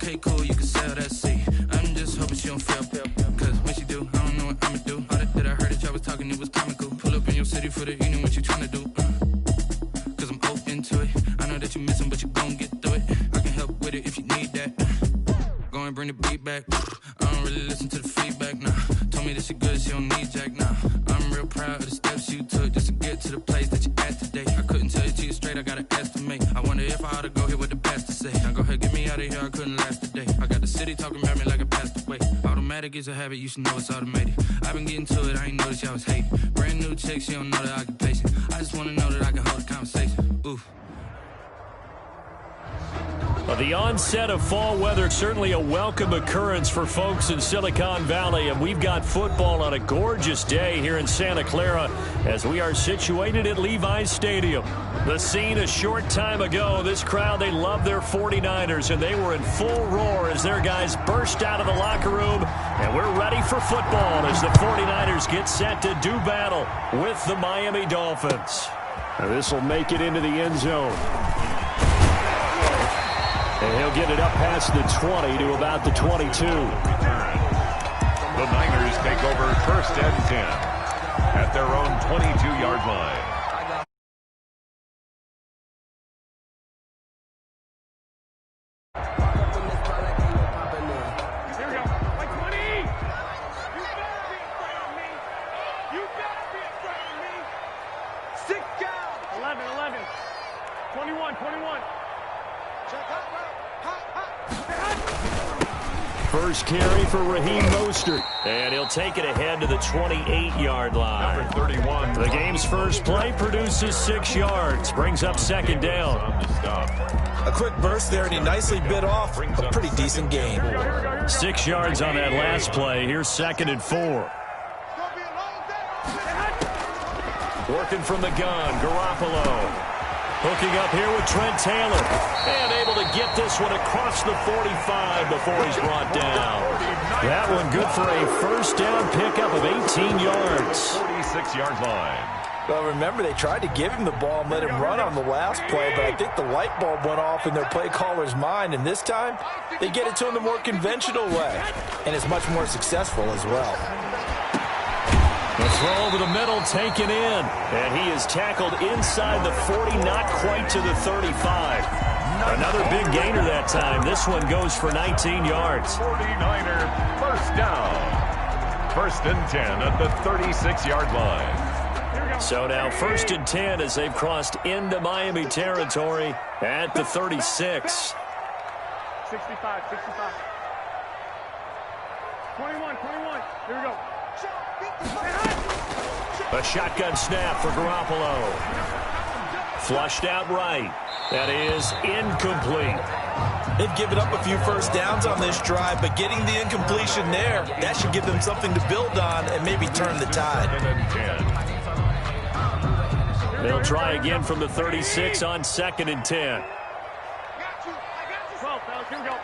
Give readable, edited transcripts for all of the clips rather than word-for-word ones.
Okay, cool, you can sell that seat. I'm just hoping she don't fail. Cause when she do, I don't know what I'ma do. All that I heard that y'all was talking, it was comical. Pull up in your city for the evening, what you tryna do? Cause I'm open to it. I know that you missing, but you gon' get through it. I can help with it if you need that. Go and bring the beat back. I don't really listen to the feedback, nah. Told me that she good, she don't need jack, nah. I'm real proud of the steps you took just to get to the place that you at today. I couldn't tell you to you straight, I gotta estimate. I wonder if I ought to go here with the best to say. Now go ahead, get me out of here, I couldn't last today. I got the city talking about me like I passed away. Automatic is a habit, you should know it's automated. I've been getting to it, I ain't noticed y'all was hating. Brand new chick, she don't know the occupation. I just wanna know that I can hold a conversation. Ooh. Well, the onset of fall weather, certainly a welcome occurrence for folks in Silicon Valley, and we've got football on a gorgeous day here in Santa Clara as we are situated at Levi's Stadium. The scene a short time ago, this crowd, they love their 49ers, and they were in full roar as their guys burst out of the locker room, and we're ready for football as the 49ers get set to do battle with the Miami Dolphins. Now this will make it into the end zone. And he'll get it up past the 20 to about the 22. The Niners take over 1st and 10 at their own 22-yard line. Here we go. Like 20. You better be afraid of me. You better be afraid of me. 6 guys. 11. 21. First carry for Raheem Mostert. And he'll take it ahead to the 28-yard line. Number 31. The game's first play produces 6 yards. Brings up 2nd down. A quick burst there, and he nicely bit off a pretty decent gain. 6 yards on that last play. Here's 2nd and 4. Working from the gun, Garoppolo. Hooking up here with Trent Taylor. And able to get this one across the 45 before he's brought down. That one good for a first down pickup of 18 yards. 46-yard line. Well, remember, they tried to give him the ball and let him run on the last play, but I think the light bulb went off in their play caller's mind, and this time they get it to him the more conventional way, and it's much more successful as well. The throw over the middle taken in, and he is tackled inside the 40, not quite to the 35. Another big gainer that time. This one goes for 19 yards. 49er first down. 1st and 10 at the 36-yard line. So now 1st and 10 as they've crossed into Miami territory at the 36. 65. 21. Here we go. A shotgun snap for Garoppolo. Flushed out right. That is incomplete. They've given up a few first downs on this drive, but getting the incompletion there, that should give them something to build on and maybe turn the tide. They'll try again from the 36 on 2nd and 10. 12, fellas. Here we go.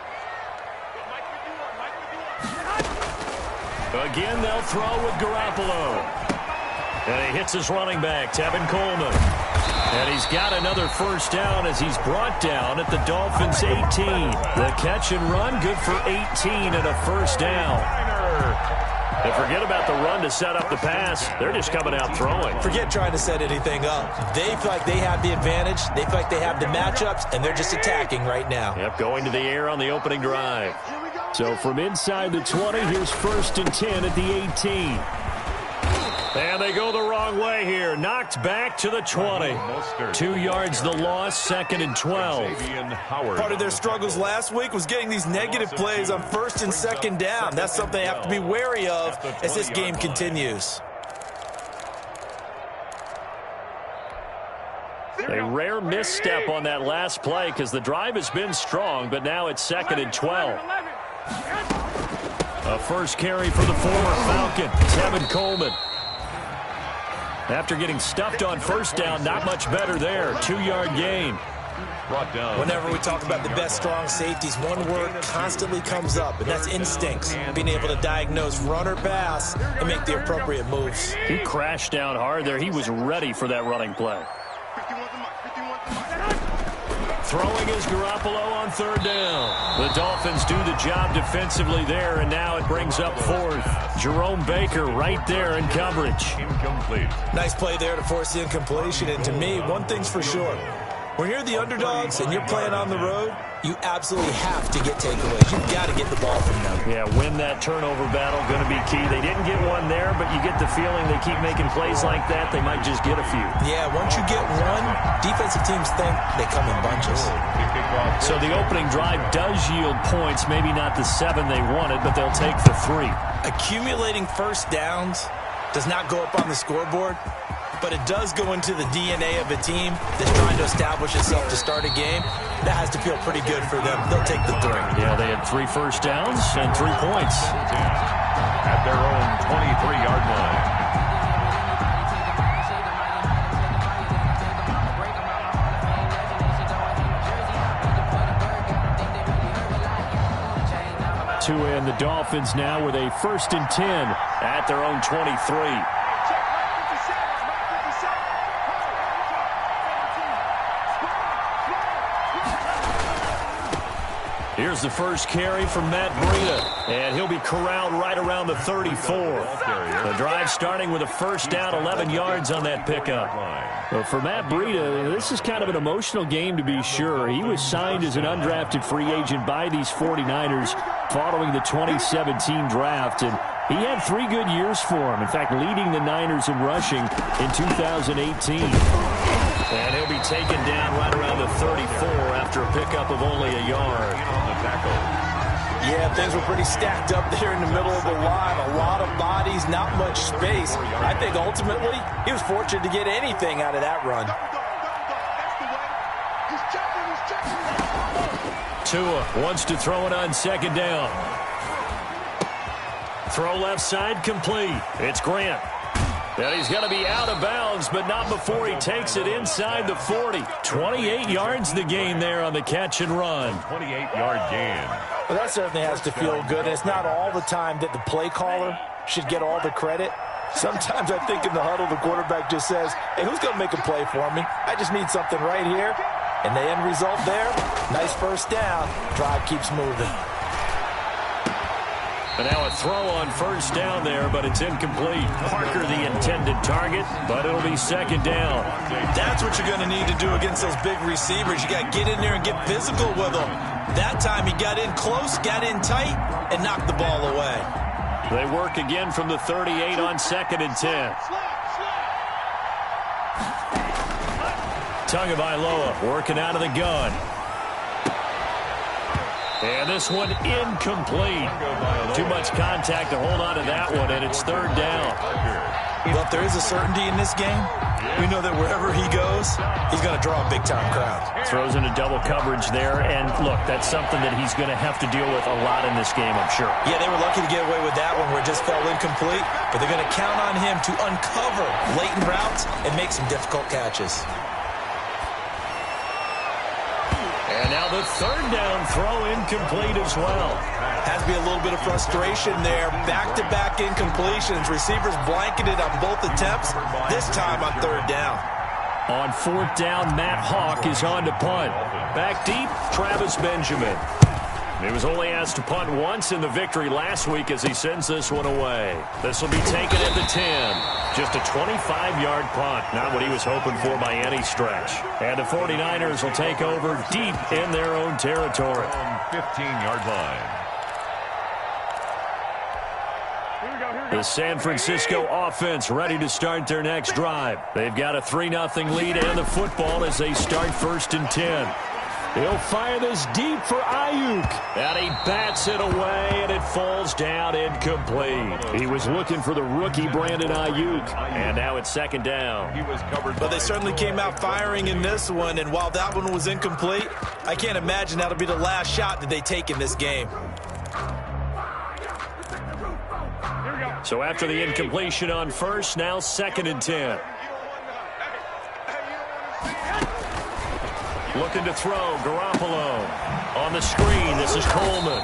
Again, they'll throw with Garoppolo. And he hits his running back, Tevin Coleman. And he's got another first down as he's brought down at the Dolphins' 18. The catch and run, good for 18 and a first down. And forget about the run to set up the pass. They're just coming out throwing. Forget trying to set anything up. They feel like they have the advantage. They feel like they have the matchups, and they're just attacking right now. Yep, going to the air on the opening drive. So from inside the 20, here's 1st and 10 at the 18. And they go the wrong way here. Knocked back to the 20. 2 yards the loss, 2nd and 12. Part of their struggles last week was getting these negative plays on 1st and 2nd down. That's something they have to be wary of as this game continues. A rare misstep on that last play because the drive has been strong, but now it's 2nd and 12. A first carry for the former Falcon, Tevin Coleman. After getting stuffed on first down, not much better there. 2-yard gain. Whenever we talk about the best strong safeties, one word constantly comes up, and that's instincts. Being able to diagnose run or pass and make the appropriate moves. He crashed down hard there. He was ready for that running play. Throwing is Garoppolo on third down. The Dolphins do the job defensively there, and now it brings up fourth. Jerome Baker right there in coverage. Incomplete. Nice play there to force the incompletion. And to me, one thing's for sure. When you're the underdogs and you're playing on the road, you absolutely have to get takeaways. You've got to get the ball from them. Yeah, win that turnover battle, going to be key. They didn't get one there, but you get the feeling they keep making plays like that, they might just get a few. Yeah, once you get one, defensive teams think they come in bunches. So the opening drive does yield points, maybe not the 7 they wanted, but they'll take the 3. Accumulating first downs does not go up on the scoreboard, but it does go into the DNA of a team that's trying to establish itself to start a game. That has to feel pretty good for them. They'll take the 3. Yeah, they had 3 first downs and 3 points. At their own 23-yard line. And the Dolphins now with a 1st and 10 at their own 23. Here's the first carry from Matt Breida, and he'll be corralled right around the 34. The drive starting with a first down, 11 yards on that pickup. Well, for Matt Breida, this is kind of an emotional game to be sure. He was signed as an undrafted free agent by these 49ers following the 2017 draft, and he had 3 good years for him. In fact, leading the Niners in rushing in 2018. And he'll be taken down right around the 34 after a pickup of only a yard. Yeah, things were pretty stacked up there in the middle of the line. A lot of bodies, not much space. I think ultimately he was fortunate to get anything out of that run. Tua wants to throw it on 2nd down. Throw left side complete. It's Grant. And he's going to be out of bounds, but not before he takes it inside the 40. 28 yards the gain there on the catch and run. 28-yard gain. Well, that certainly has to feel good. And it's not all the time that the play caller should get all the credit. Sometimes I think in the huddle, the quarterback just says, hey, who's going to make a play for me? I just need something right here. And the end result there, nice first down. Drive keeps moving. And now a throw on first down there, but it's incomplete. Parker the intended target, but it'll be 2nd down. That's what you're going to need to do against those big receivers. You got to get in there and get physical with them. That time he got in close, got in tight, and knocked the ball away. They work again from the 38 on 2nd and 10. Tagovailoa working out of the gun. And this one incomplete. Too much contact to hold on to that one, and it's 3rd down. Well, if there is a certainty in this game, we know that wherever he goes, he's going to draw a big-time crowd. Throws into double coverage there, and look, that's something that he's going to have to deal with a lot in this game, I'm sure. Yeah, they were lucky to get away with that one where it just fell incomplete, but they're going to count on him to uncover blatant routes and make some difficult catches. And now the 3rd down throw incomplete as well. Has to be a little bit of frustration there. Back-to-back incompletions. Receivers blanketed on both attempts, this time on 3rd down. On 4th down, Matt Hawk is on to punt. Back deep, Travis Benjamin. He was only asked to punt once in the victory last week as he sends this one away. This will be taken at the 10. Just a 25-yard punt. Not what he was hoping for by any stretch. And the 49ers will take over deep in their own territory. 15-yard line. The San Francisco offense ready to start their next drive. They've got a 3-0 lead and the football as they start 1st and 10. He'll fire this deep for Ayuk. And he bats it away, and it falls down incomplete. He was looking for the rookie Brandon Ayuk. And now it's 2nd down. He was covered. But they certainly came out firing in this one, and while that one was incomplete, I can't imagine that'll be the last shot that they take in this game. So after the incompletion on 1st, now 2nd and 10. Looking to throw, Garoppolo. On the screen, this is Coleman.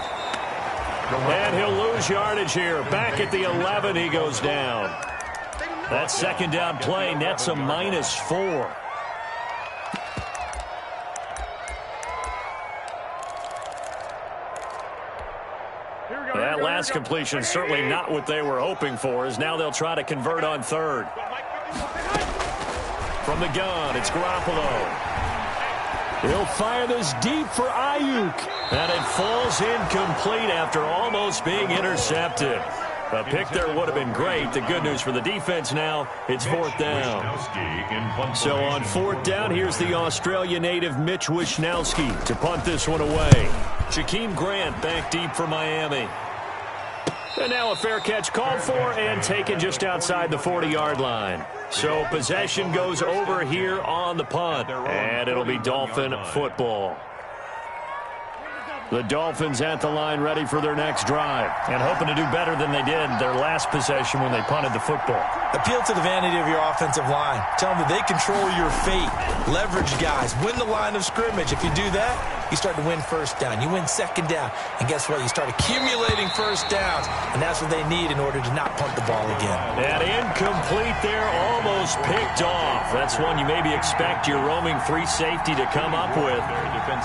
And he'll lose yardage here. Back at the 11, he goes down. That 2nd down play nets a -4. That last completion certainly not what they were hoping for, as now they'll try to convert on third. From the gun, it's Garoppolo. He'll fire this deep for Ayuk. And it falls incomplete after almost being intercepted. A pick there would have been great. The good news for the defense now, it's fourth down. So on fourth down, here's the Australia native Mitch Wishnowsky to punt this one away. Jakeem Grant back deep for Miami. And now a fair catch called for and taken just outside the 40-yard line. So possession goes over here on the punt. And it'll be Dolphin football. The Dolphins at the line ready for their next drive and hoping to do better than they did their last possession when they punted the football. Appeal to the vanity of your offensive line. Tell them that they control your fate. Leverage guys. Win the line of scrimmage. If you do that, you start to win first down. You win second down. And guess what? You start accumulating first downs. And that's what they need in order to not punt the ball again. And incomplete there, almost picked off. That's one you maybe expect your roaming free safety to come up with.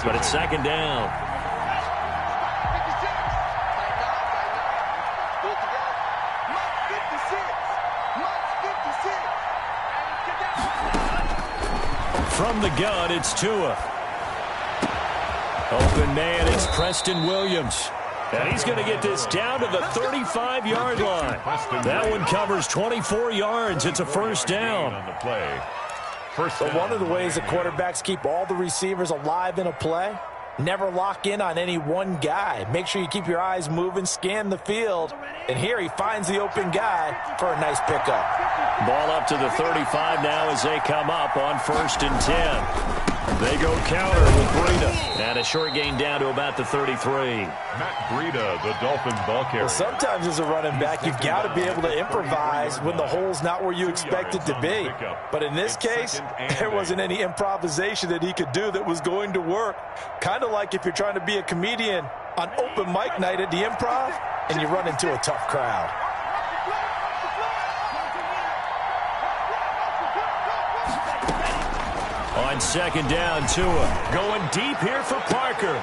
But it's second down. From the gun, it's Tua. Open man, it's Preston Williams. And he's going to get this down to the 35-yard line. That one covers 24 yards. It's a first down. So one of the ways that quarterbacks keep all the receivers alive in a play, never lock in on any one guy. Make sure you keep your eyes moving, scan the field. And here he finds the open guy for a nice pickup. Ball up to the 35 now as they come up on 1st and 10. They go counter with Breida. And a short gain down to about the 33. Matt Breida, the Dolphin ball carrier. Well, sometimes as a running back, you've got to be able to improvise when the hole's not where you expect it to be. But in this case, there wasn't any improvisation that he could do that was going to work. Kind of like if you're trying to be a comedian on open mic night at the Improv and you run into a tough crowd. On second down, Tua going deep here for Parker.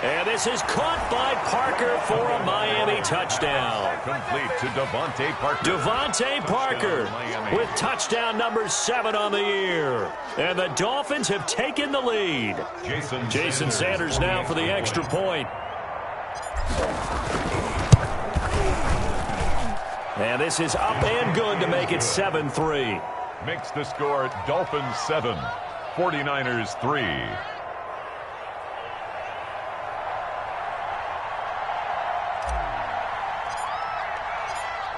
And this is caught by Parker for a Miami touchdown. Complete to Devontae Parker. Devontae Parker with touchdown number 7 on the year. And the Dolphins have taken the lead. Jason Sanders now for the extra point. And this is up and good to make it 7-3. Makes the score Dolphins 7, 49ers 3.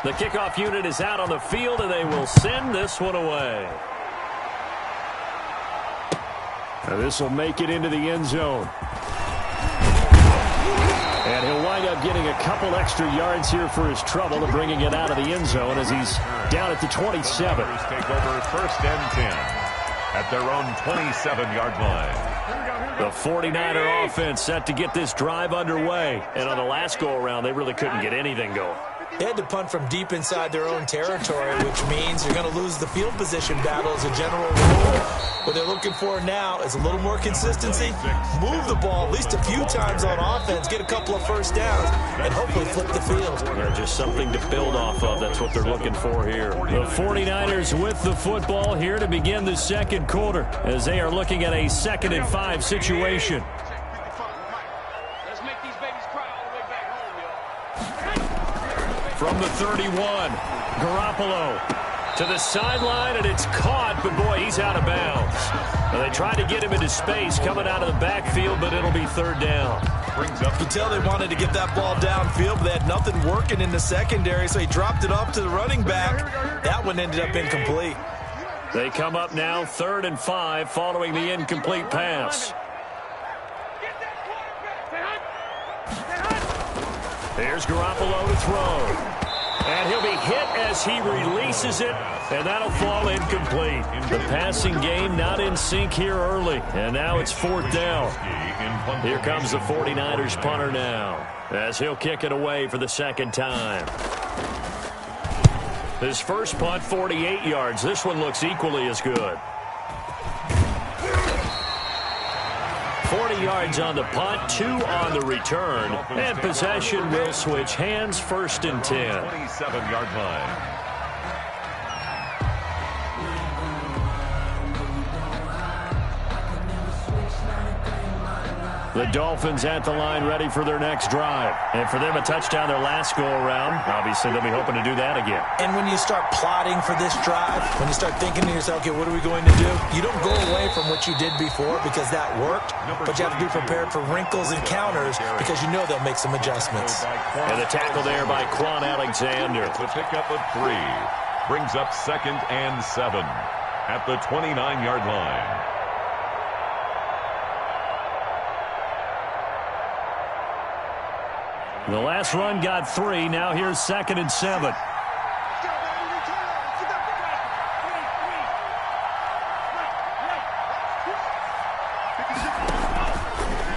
The kickoff unit is out on the field, and they will send this one away. This will make it into the end zone. And he'll wind up getting a couple extra yards here for his trouble and bringing it out of the end zone as he's down at the 27. Take over 1st and 10 at their own 27-yard line. The 49er offense set to get this drive underway. And on the last go-around, they really couldn't get anything going. They had to punt from deep inside their own territory, which means you're going to lose the field position battle as a general rule. What they're looking for now is a little more consistency, move the ball at least a few times on offense, get a couple of first downs, and hopefully flip the field. Yeah, just something to build off of. That's what they're looking for here. The 49ers with the football here to begin the second quarter as they are looking at a 2nd and 5 situation. From the 31, Garoppolo to the sideline, and it's caught, but boy, he's out of bounds. Now, they tried to get him into space coming out of the backfield, but it'll be 3rd down. You can tell they wanted to get that ball downfield, but they had nothing working in the secondary, so he dropped it off to the running back. That one ended up incomplete. They come up now 3rd and 5 following the incomplete pass. There's Garoppolo to throw. And he'll be hit as he releases it, and that'll fall incomplete. The passing game not in sync here early, and now it's 4th down. Here comes the 49ers punter now, as he'll kick it away for the 2nd time. His first punt, 48 yards. This one looks equally as good. 40 yards on the punt, 2 on the return, and possession will switch hands, 1st and 10. 27-yard line. The Dolphins at the line ready for their next drive. And for them, a touchdown their last go-around. Obviously, they'll be hoping to do that again. And when you start plotting for this drive, when you start thinking to yourself, okay, what are we going to do? You don't go away from what you did before because that worked, but you have to be prepared for wrinkles and counters because you know they'll make some adjustments. And the tackle there by Quan Alexander. It's a pickup of 3. Brings up 2nd and 7 at the 29-yard line. The last run got 3. Now here's 2nd and 7.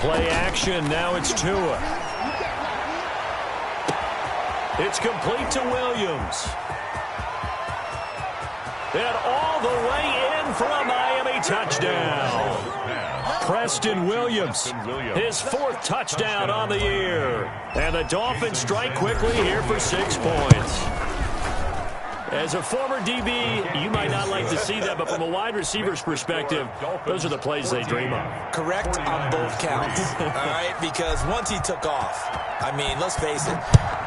Play action. Now it's Tua. It's complete to Williams. And all the way in for a Miami touchdown. Preston Williams, his 4th touchdown on the year. And the Dolphins strike quickly here for 6 points. As a former DB, you might not like to see that, but from a wide receiver's perspective, those are the plays they dream of. Correct on both counts, all right? Because once he took off, I mean, let's face it,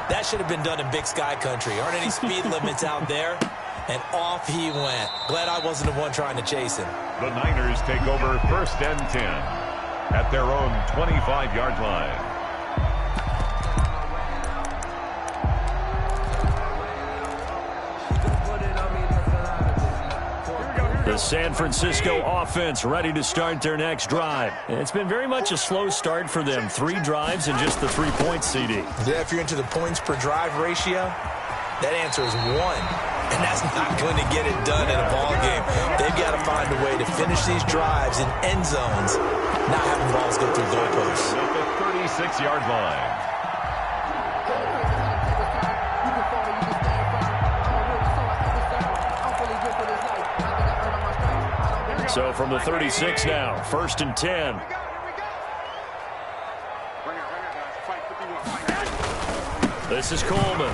that should have been done in Big Sky Country. Aren't any speed limits out there? And off he went. Glad I wasn't the one trying to chase him. The Niners take over 1st and 10 at their own 25-yard line. The San Francisco offense ready to start their next drive. It's been very much a slow start for them. 3 drives and just the 3-point CD. Yeah, if you're into the points per drive ratio, that answer is 1. And that's not going to get it done in a ball game. They've got to find a way to finish these drives in end zones, not having balls go through goalposts. At the 36-yard line. So from the 36 now, 1st and 10. This is Coleman.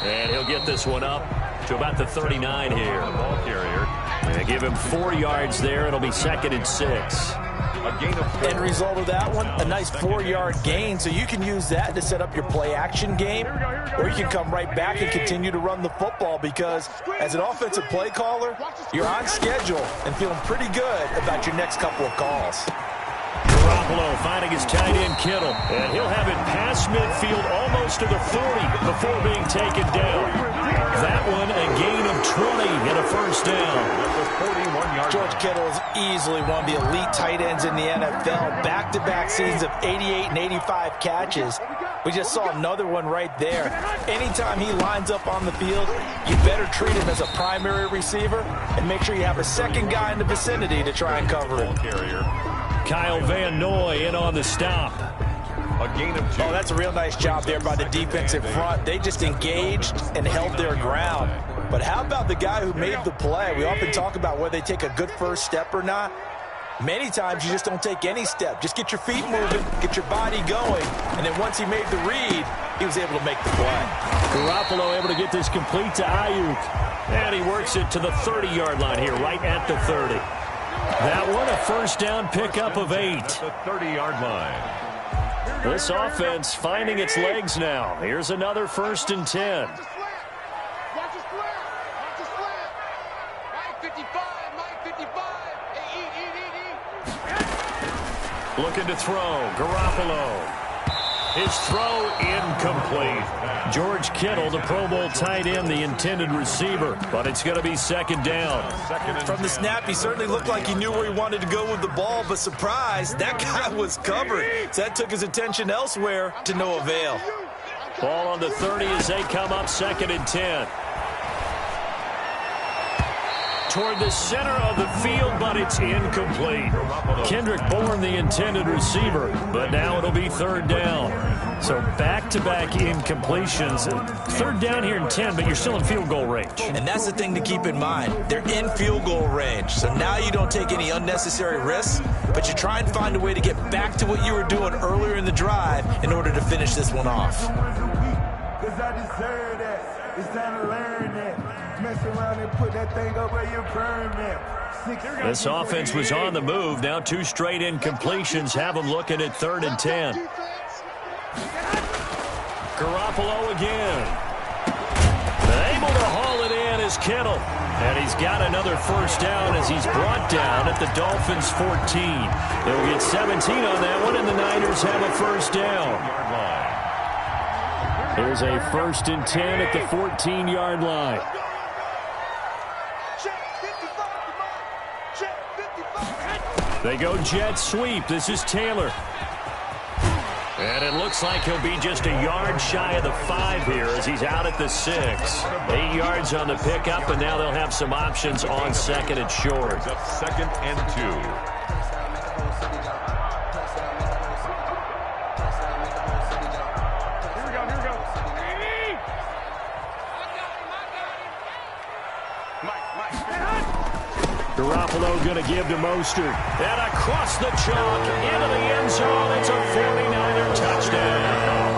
And he'll get this one up to about the 39 here. The ball carrier. And give him 4 yards there. It'll be 2nd and 6. A gain of 4. End result of that one, a nice 4-yard gain. So you can use that to set up your play-action game, or you can come right back and continue to run the football because as an offensive play caller, you're on schedule and feeling pretty good about your next couple of calls. Garoppolo finding his tight end Kittle. And he'll have it past midfield almost to the 40 before being taken down. That one a gain of 20 and a 1st down. George Kittle is easily one of the elite tight ends in the NFL. Back-to-back seasons of 88 and 85 catches. We just saw another one right there. Anytime he lines up on the field, you better treat him as a primary receiver and make sure you have a second guy in the vicinity to try and cover him. Kyle Van Noy in on the stop. A gain of 2. Oh, that's a real nice job there by the defensive front. They just engaged and held their ground. But how about the guy who made the play? We often talk about whether they take a good first step or not. Many times you just don't take any step. Just get your feet moving, get your body going, and then once he made the read, he was able to make the play. Garoppolo able to get this complete to Ayuk. And he works it to the 30-yard line here, right at the 30. That one a 1st down pickup of 8. At the 30-yard line. This offense finding its legs now. Here's another 1st and 10. Watch the square. Watch the square. Mike 55. Mike 55. Hey, eat. Looking to throw. Garoppolo. His throw incomplete. George Kittle, the Pro Bowl tight end, the intended receiver. But it's going to be 2nd down. From the snap, he certainly looked like he knew where he wanted to go with the ball, but surprise, that guy was covered. So that took his attention elsewhere to no avail. Ball on the 30 as they come up 2nd and 10. Toward the center of the field, but it's incomplete. Kendrick Bourne, the intended receiver, but now it'll be 3rd down. So back-to-back incompletions. Third down here in 10, but you're still in field goal range. And that's the thing to keep in mind. They're in field goal range. So now you don't take any unnecessary risks, but you try and find a way to get back to what you were doing earlier in the drive in order to finish this one off. Because I deserve that. It's time to learn that. Mess around and put that thing over your permit. This offense was on the move. Now 2 straight incompletions have them looking at 3rd and 10. Garoppolo again. Able to haul it in is Kittle. And he's got another first down as he's brought down at the Dolphins' 14. They'll get 17 on that one, and the Niners have a first down. Here's a 1st and 10 at the 14-yard line. They go jet sweep. This is Taylor. And it looks like he'll be just a yard shy of the 5 here as he's out at the 6. 8 yards on the pickup, and now they'll have some options on 2nd and short. Up 2nd and 2. Garoppolo going to give to Mostert. And across the chalk into the end zone. It's a 49er touchdown.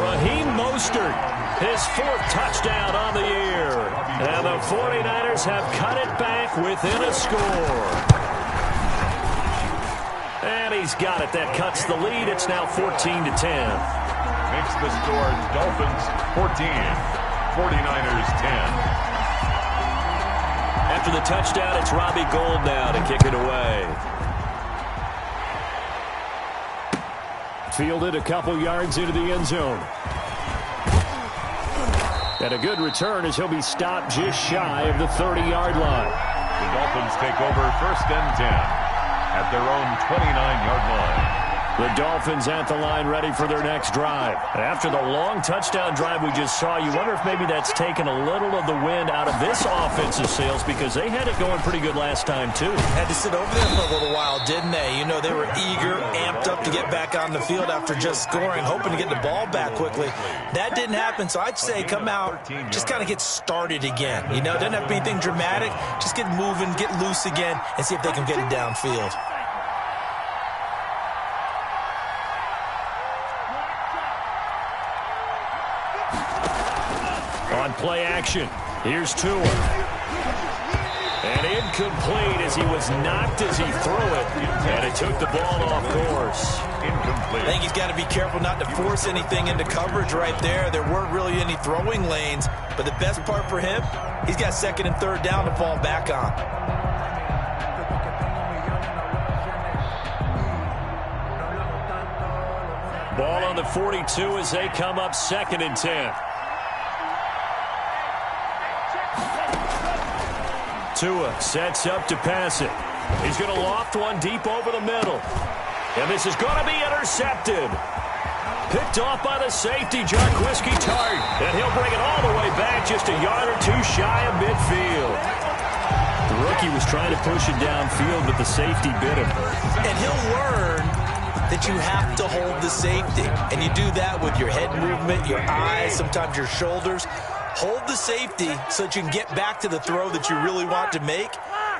Raheem Mostert, his 4th touchdown on the year. And the 49ers have cut it back within a score. And he's got it. That cuts the lead. It's now 14-10. Makes the score Dolphins 14, 49ers 10. After the touchdown, it's Robbie Gould now to kick it away. Fielded a couple yards into the end zone. And a good return as he'll be stopped just shy of the 30-yard line. The Dolphins take over 1st and 10 at their own 29-yard line. The Dolphins at the line ready for their next drive. After the long touchdown drive we just saw, you wonder if maybe that's taken a little of the wind out of this offensive sails because they had it going pretty good last time, too. Had to sit over there for a little while, didn't they? You know, they were eager, amped up to get back on the field after just scoring, hoping to get the ball back quickly. That didn't happen, so I'd say come out, just kind of get started again. You know, doesn't have to be anything dramatic. Just get moving, get loose again, and see if they can get it downfield. On play action, here's Tua. And incomplete as he was knocked as he threw it. And it took the ball off course. Incomplete. I think he's got to be careful not to force anything into coverage right there. There weren't really any throwing lanes. But the best part for him, he's got 2nd and 3rd down to fall back on. Ball on the 42 as they come up 2nd and 10. Tua sets up to pass it. He's going to loft one deep over the middle. And this is going to be intercepted. Picked off by the safety, Jarquiski Tart. And he'll bring it all the way back just a yard or 2 shy of midfield. The rookie was trying to push it downfield, but the safety bit him. And he'll learn that you have to hold the safety. And you do that with your head movement, your eyes, sometimes your shoulders. Hold the safety so that you can get back to the throw that you really want to make.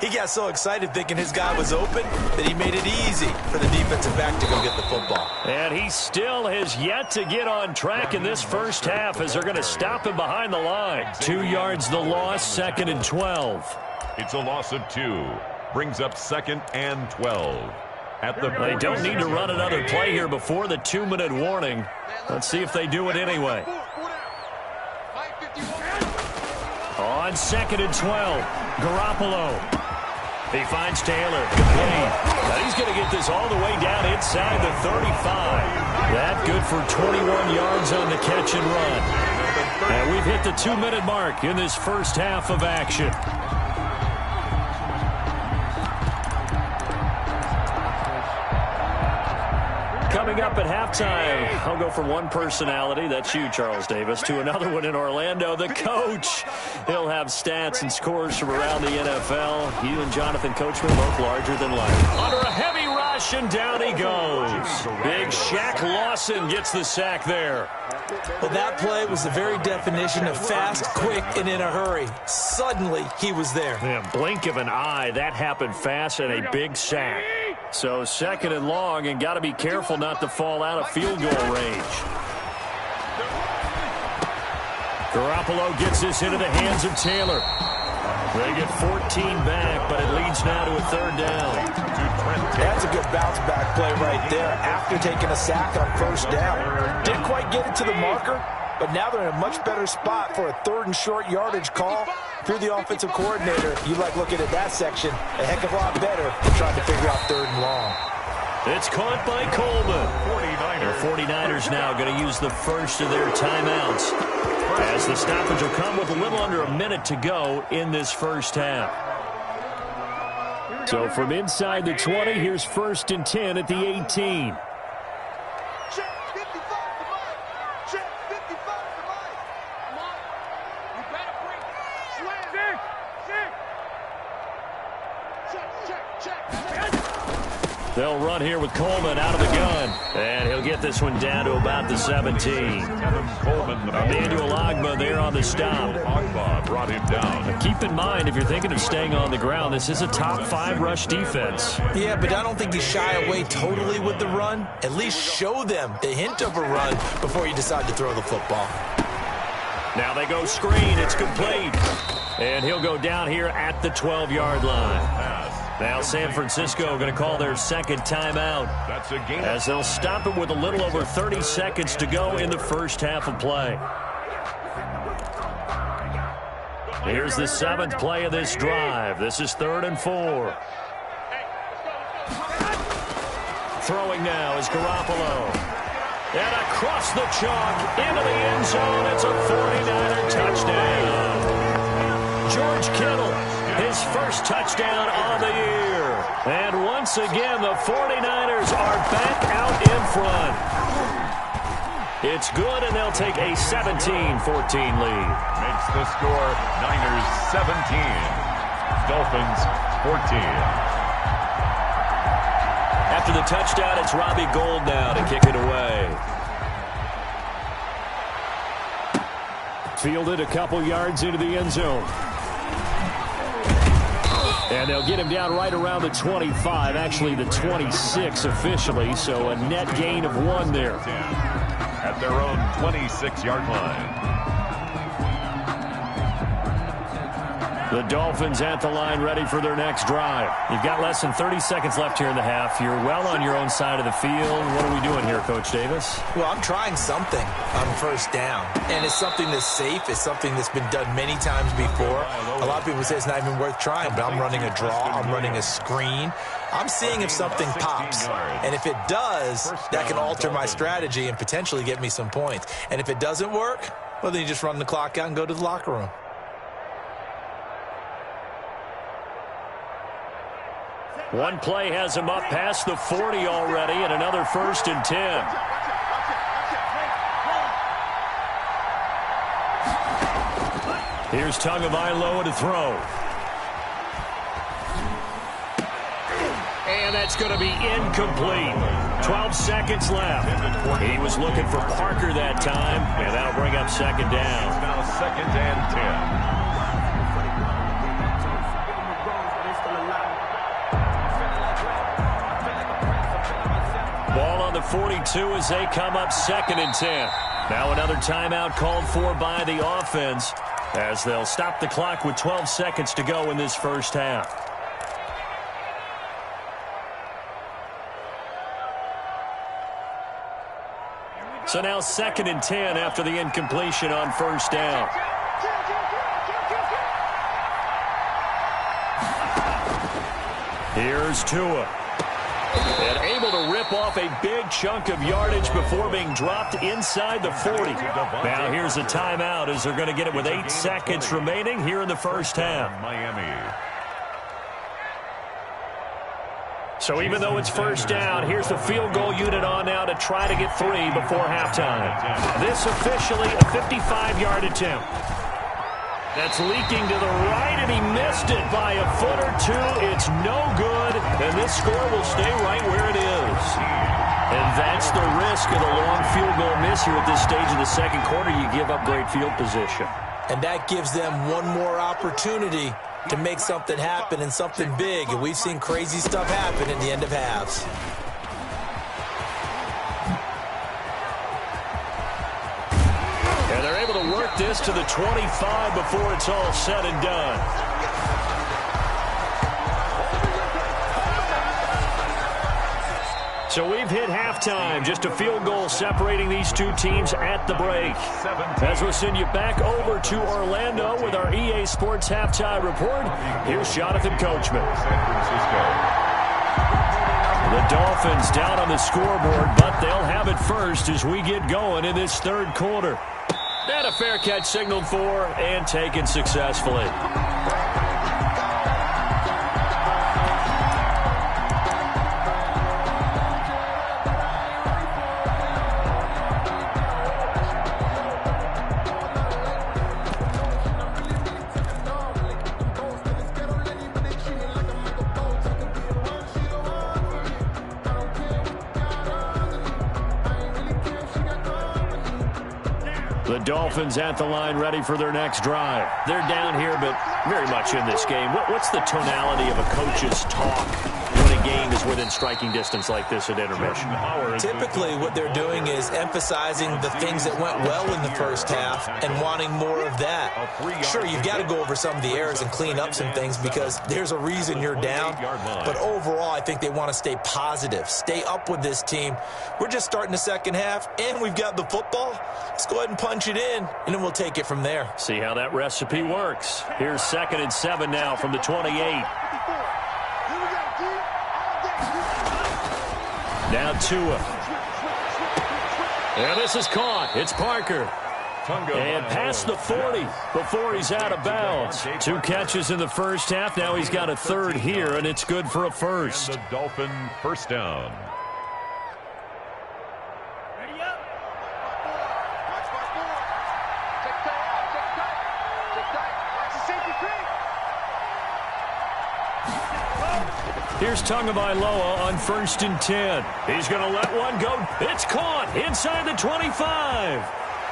He got so excited thinking his guy was open that he made it easy for the defensive back to go get the football. And he still has yet to get on track in this first half as they're going to stop him behind the line. 2 yards the loss, 2nd and 12. It's a loss of 2. Brings up 2nd and 12. They don't need to run another play here before the 2-minute warning. Let's see if they do it anyway. On 2nd and 12, Garoppolo. He finds Taylor. Complete. Now he's going to get this all the way down inside the 35. That good for 21 yards on the catch and run. And we've hit the 2-minute mark in this first half of action. Coming up at halftime, I'll go from one personality, that's you, Charles Davis, to another one in Orlando, the coach. He'll have stats and scores from around the NFL. You and Jonathan Coachman, both larger than life. Under a heavy rush. rush, and down he goes. Big Shaq Lawson gets the sack there. Well, that play was the very definition of fast, quick, and in a hurry. Suddenly, he was there. Yeah, blink of an eye, that happened fast and a big sack. So 2nd and long, and got to be careful not to fall out of field goal range. Garoppolo gets this into the hands of Taylor. They get 14 back, but it leads now to a 3rd down. That's a good bounce back play right there after taking a sack on 1st down. Didn't quite get it to the marker, but now they're in a much better spot for a 3rd and short yardage call. If you're the offensive coordinator, you like looking at that section a heck of a lot better than trying to figure out 3rd and long. It's caught by Coleman. The 49ers now going to use the first of their timeouts, as the stoppage will come with a little under a minute to go in this first half. So from inside the 20, here's 1st and 10 at the 18. Check 55 to Mike. Check 55 to Mike. Mike, you better bring slam. Check. They'll run here with Coleman out of the gun. And he'll get this one down to about the 17. Emmanuel Ogbah there on the stop. Ogbah brought him down. Now keep in mind, if you're thinking of staying on the ground, this is a top 5 rush defense. Yeah, but I don't think you shy away totally with the run. At least show them the hint of a run before you decide to throw the football. Now they go screen. It's complete. And he'll go down here at the 12-yard line. Now San Francisco going to call their 2nd timeout, as they'll stop it with a little over 30 seconds to go in the first half of play. Here's the 7th play of this drive. This is 3rd and 4. Throwing now is Garoppolo. And across the chalk into the end zone. It's a 49er touchdown. George Kittle, his first touchdown on the year. And once again, the 49ers are back out in front. It's good, and they'll take a 17-14 lead. Makes the score Niners 17, Dolphins 14. After the touchdown, it's Robbie Gould now to kick it away. Fielded a couple yards into the end zone. And they'll get him down right around the 25, actually the 26 officially, so a net gain of 1 there. At their own 26-yard line. The Dolphins at the line, ready for their next drive. You've got less than 30 seconds left here in the half. You're well on your own side of the field. What are we doing here, Coach Davis? Well, I'm trying something on 1st down. And it's something that's safe. It's something that's been done many times before. A lot of people say it's not even worth trying, but I'm running a draw. I'm running a screen. I'm seeing if something pops. And if it does, that can alter my strategy and potentially get me some points. And if it doesn't work, well, then you just run the clock out and go to the locker room. One play has him up past the 40 already, and another 1st and 10. Here's Tagovailoa to throw. And that's going to be incomplete. 12 seconds left. He was looking for Parker that time, and that'll bring up 2nd down. Now 2nd and 10. Ball on the 42 as they come up 2nd and 10. Now another timeout called for by the offense, as they'll stop the clock with 12 seconds to go in this first half. So now 2nd and 10 after the incompletion on 1st down. Here's Tua. And able to rip off a big chunk of yardage before being dropped inside the 40. Now here's a timeout as they're going to get it with 8 seconds remaining here in the first half. Miami. So even though it's 1st down, here's the field goal unit on now to try to get 3 before halftime. This officially a 55-yard attempt. That's leaking to the right, and he missed it by a foot or two. It's no good, and this score will stay right where it is. And that's the risk of the long field goal miss here at this stage of the second quarter. You give up great field position. And that gives them one more opportunity to make something happen and something big. And we've seen crazy stuff happen in the end of halves. And they're able to work this to the 25 before it's all said and done. So we've hit halftime. Just a field goal separating these two teams at the break. As we'll send you back over to Orlando with our EA Sports Halftime Report, here's Jonathan Coachman. San Francisco. The Dolphins down on the scoreboard, but they'll have it first as we get going in this third quarter. And a fair catch signaled for and taken successfully. The Dolphins at the line ready for their next drive. They're down here, but very much in this game. What's the tonality of a coach's talk when a game is within striking distance like this at intermission? Typically, what they're doing is emphasizing the things that went well in the first half and wanting more of that. Sure, you've got to go over some of the errors and clean up some things because there's a reason you're down. But overall, I think they want to stay positive, stay up with this team. We're just starting the second half, and we've got the football. Let's go ahead and punch it in, and then we'll take it from there. See how that recipe works. Here's 2nd and 7 now from the 28. Now Tua. And this is caught. It's Parker. And past the 40 before he's out of bounds. 2 catches in the first half. Now he's got a third here, and it's good for a first. And the Dolphin first down. Ready up. Here's Tagovailoa on 1st and 10. He's going to let one go. It's caught inside the 25.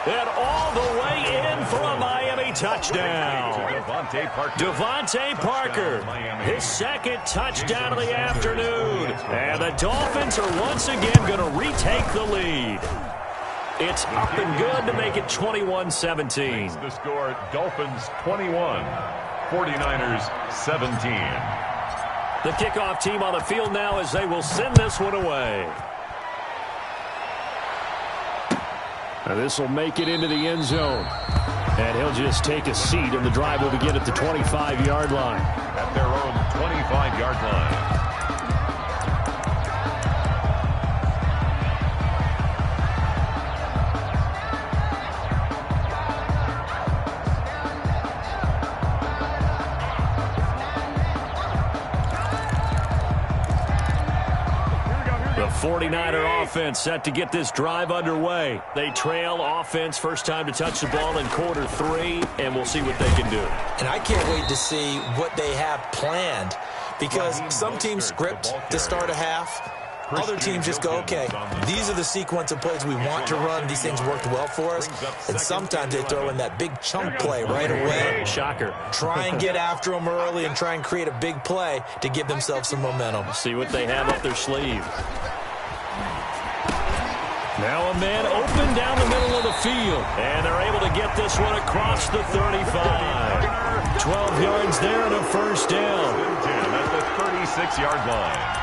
And all the way in for a Miami touchdown. Devontae Parker, his 2nd touchdown of the afternoon. And the Dolphins are once again going to retake the lead. It's up and good to make it 21-17. The score, Dolphins 21, 49ers 17. The kickoff team on the field now as they will send this one away. Now this will make it into the end zone. And he'll just take a seat, and the drive will begin at the 25-yard line. At their own 25-yard line. The 49er offense set to get this drive underway. They trail offense first time to touch the ball in quarter 3, and we'll see what they can do. And I can't wait to see what they have planned because some teams script to start a half. Other teams just go, okay, these are the sequence of plays we want to run. These things worked well for us. And sometimes they throw in that big chunk play right away. Shocker. Try and get after them early and try and create a big play to give themselves some momentum. See what they have up their sleeve. Now a man open down the middle of the field. And they're able to get this one across the 35. 12 yards there and a first down. At the 36-yard line.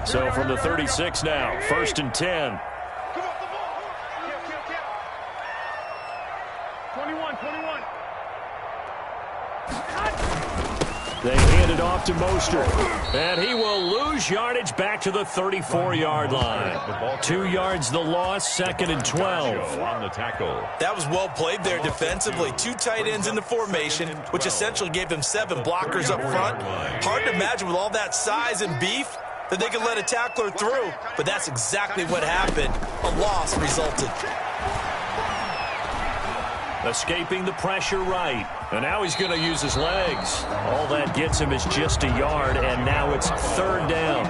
So from the 36 now, 1st and 10. 21. They hand it off to Mostert. And he will lose yardage back to the 34-yard line. 2 yards the loss, 2nd and 12. On the tackle. That was well played there defensively. 2 tight ends in the formation, which essentially gave them 7 blockers up front. Hard to imagine with all that size and beef that they could let a tackler through, but that's exactly what happened. A loss resulted. Escaping the pressure right. And now he's going to use his legs. All that gets him is just a yard, and now it's 3rd down.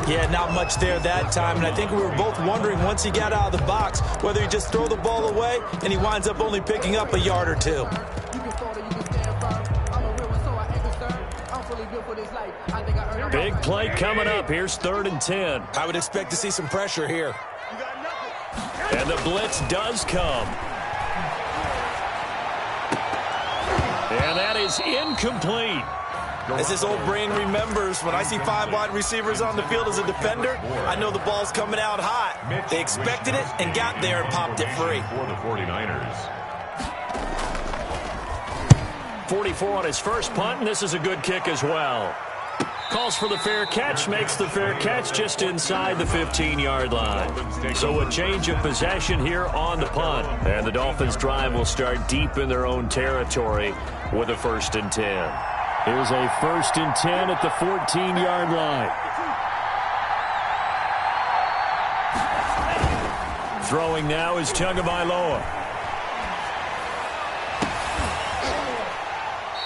Yeah, not much there that time, and I think we were both wondering once he got out of the box whether he'd just throw the ball away, and he winds up only picking up a yard or 2. Big play coming up. Here's 3rd and 10. I would expect to see some pressure here. And the blitz does come. And that is incomplete. As his old brain remembers, when I see 5 wide receivers on the field as a defender, I know the ball's coming out hot. They expected it and got there and popped it free. For the 49ers. 44 on his first punt, and this is a good kick as well. Calls for the fair catch, makes the fair catch just inside the 15-yard line. So a change of possession here on the punt. And the Dolphins' drive will start deep in their own territory with a 1st and 10. Here's a 1st and 10 at the 14-yard line. Throwing now is Tagovailoa.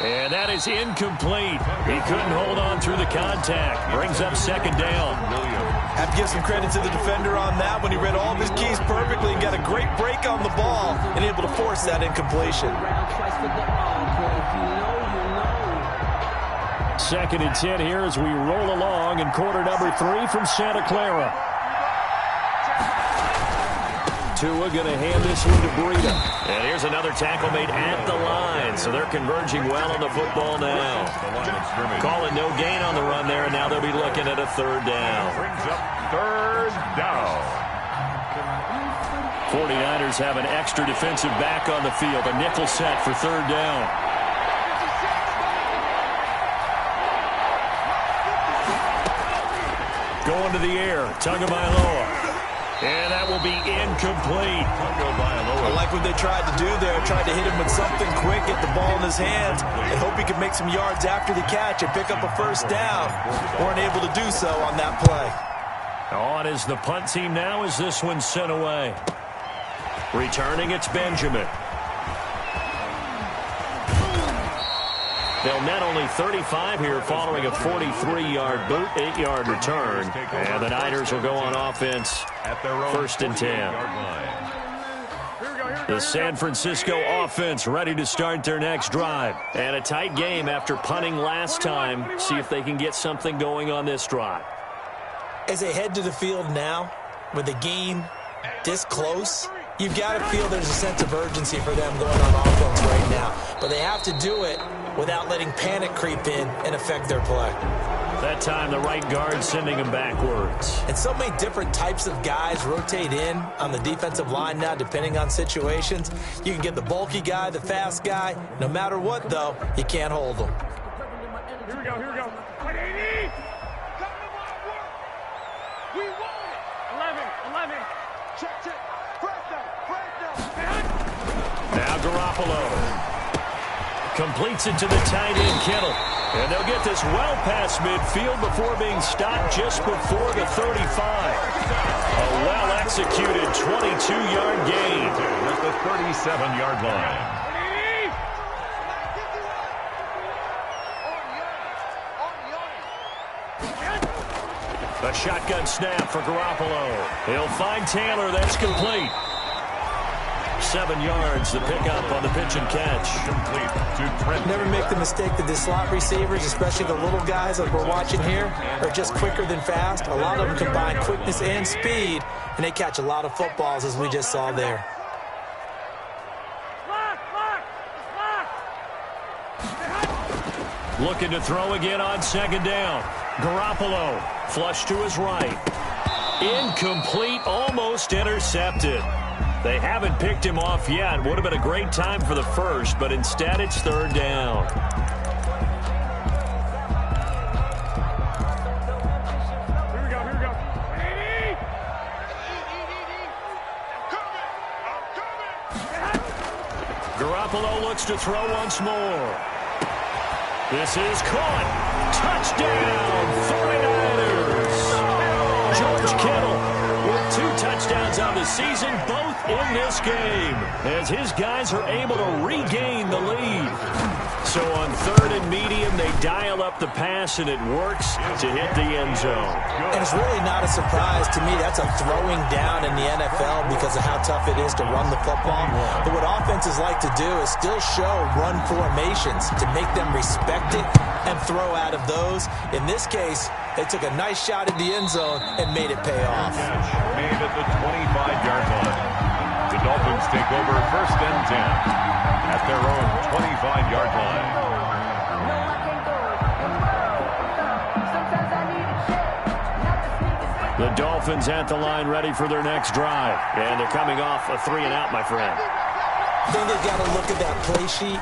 And that is incomplete. He couldn't hold on through the contact. Brings up 2nd down. Have to give some credit to the defender on that when he read all of his keys perfectly and got a great break on the ball and able to force that incompletion. 2nd and 10 here as we roll along in quarter number 3 from Santa Clara. Tua going to hand this one to Breida. And here's another tackle made at the line. So they're converging well on the football now. Calling no gain on the run there, and now they'll be looking at a 3rd down. Brings up 3rd down. 49ers have an extra defensive back on the field. A nickel set for 3rd down. Going to the air. Tagovailoa. And that will be incomplete. I like what they tried to do there. Tried to hit him with something quick, get the ball in his hands, and hope he could make some yards after the catch and pick up a 1st down. Weren't able to do so on that play. On is the punt team now as this one's sent away. Returning, it's Benjamin. They'll net only 35 here following a 43-yard boot, 8-yard return. And the Niners will go on offense at their 1st and 10. The San Francisco offense ready to start their next drive. And a tight game after punting last time. See if they can get something going on this drive. As they head to the field now, with the game this close, you've got to feel there's a sense of urgency for them going on offense right now. But they have to do it without letting panic creep in and affect their play. That time, the right guard sending him backwards. And so many different types of guys rotate in on the defensive line now, depending on situations. You can get the bulky guy, the fast guy. No matter what, though, you can't hold them. Here we go, here we go. 180! Come to my work! We want it! 11. Check. Press down. Now Garoppolo. Completes it to the tight end, Kittle. And they'll get this well past midfield before being stopped just before the 35. A well-executed 22-yard gain. At the 37-yard line. A shotgun snap for Garoppolo. He'll find Taylor. That's complete. 7 yards, the pickup on the pitch and catch. Never make the mistake that the slot receivers, especially the little guys like we're watching here, are just quicker than fast. A lot of them combine quickness and speed, and they catch a lot of footballs, as we just saw there. Looking to throw again on 2nd down. Garoppolo, flush to his right. Incomplete, almost intercepted. They haven't picked him off yet. Would have been a great time for the first, but instead it's 3rd down. Garoppolo looks to throw once more. This is caught. Touchdown, 49ers. George Kittle with 2 touchdowns on the season, both in this game, as his guys are able to regain the lead. So on 3rd and medium, they dial up the pass, and it works to hit the end zone. And it's really not a surprise to me. That's a throwing down in the NFL because of how tough it is to run the football. But what offenses like to do is still show run formations to make them respect it and throw out of those. In this case, they took a nice shot at the end zone and made it pay off. Made at the 25-yard line. The Dolphins take over 1st and 10 at their own 25-yard line. The Dolphins at the line ready for their next drive. And they're coming off a 3-and-out, my friend. I think they've got to look at that play sheet